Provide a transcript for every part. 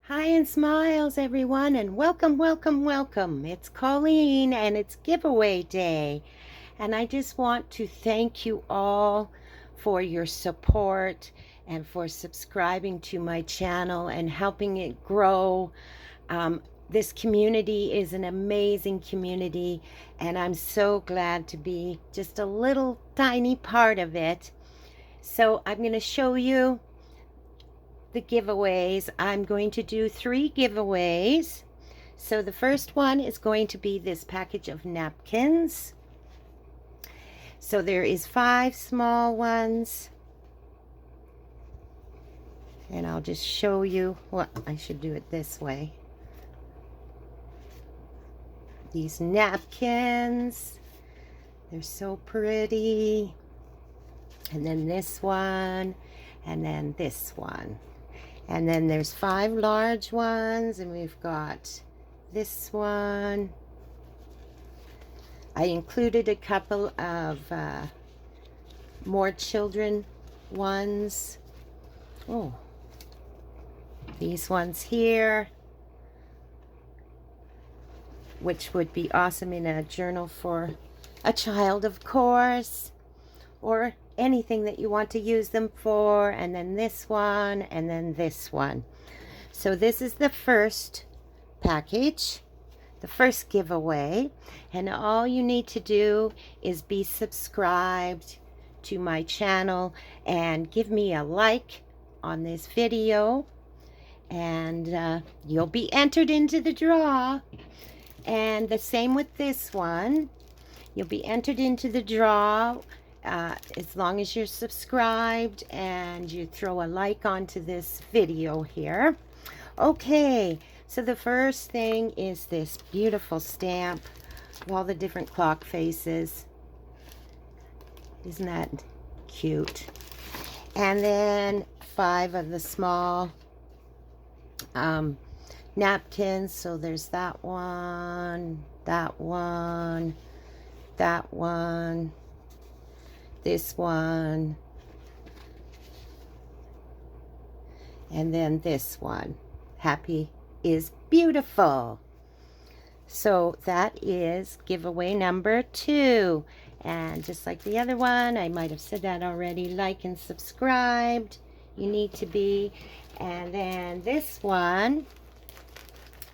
Hi and smiles, everyone, and welcome, welcome, welcome. It's Colleen, and it's giveaway day. And I just want to thank you all for your support and for subscribing to my channel and helping it grow. This community is an amazing community, and I'm so glad to be just a little tiny part of it. So I'm going to show you the giveaways. I'm going to do 3 giveaways. So the first one is going to be this package of napkins. So there is 5 small ones. And I'll just show you what I should do it this way. These napkins, they're so pretty. And then this one, and then this one. And then there's 5 large ones, and we've got this one. I included a couple of more children ones. Oh, these ones here, which would be awesome in a journal for a child, of course, or anything that you want to use them for. And then this one, and then this one. So this is the first package, the first giveaway, and all you need to do is be subscribed to my channel and give me a like on this video, and you'll be entered into the draw. And the same with this one, you'll be entered into the draw as long as you're subscribed and you throw a like onto this video here. Okay, so the first thing is this beautiful stamp of all the different clock faces. Isn't that cute? And then 5 of the small napkins. So there's that one, that one, that one, this one, and then this one. Happy is beautiful. So that is giveaway number 2. And just like the other one, I might have said that already, like and subscribed. You need to be. And then this one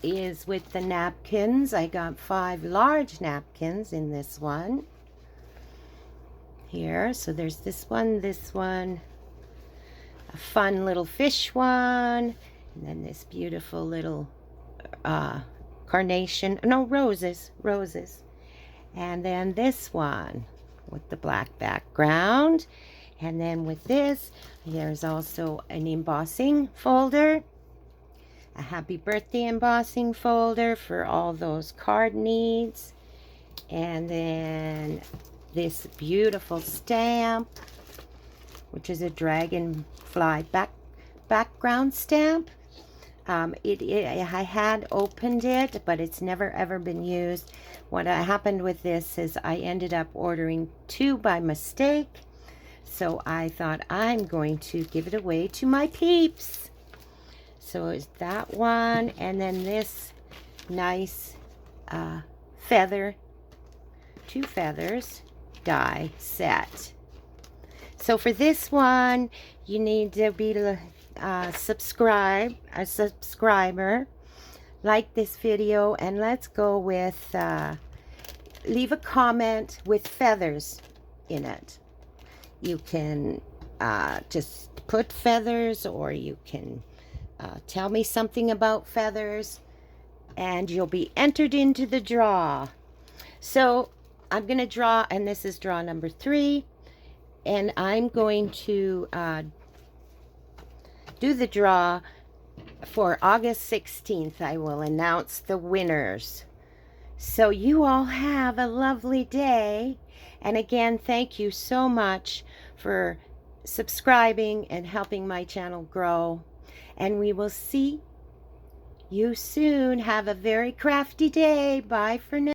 is with the napkins. I got 5 large napkins in this one here. So there's this one, a fun little fish one, and then this beautiful little carnation, no, roses, and then this one with the black background. And then with this, there's also an embossing folder, a happy birthday embossing folder for all those card needs. And then this beautiful stamp, which is a dragonfly background stamp. I had opened it, but it's never ever been used. What happened with this is I ended up ordering 2 by mistake. So I thought I'm going to give it away to my peeps. So it's that one, and then this nice feather, 2 feathers die set. So for this one, you need to be a subscriber, like this video, and let's go with leave a comment with feathers in it. You can just put feathers, or you can tell me something about feathers, and you'll be entered into the draw. So I'm going to draw, and this is draw number 3, and I'm going to do the draw for August 16th. I will announce the winners. So you all have a lovely day. And again, thank you so much for subscribing and helping my channel grow. And we will see you soon. Have a very crafty day. Bye for now.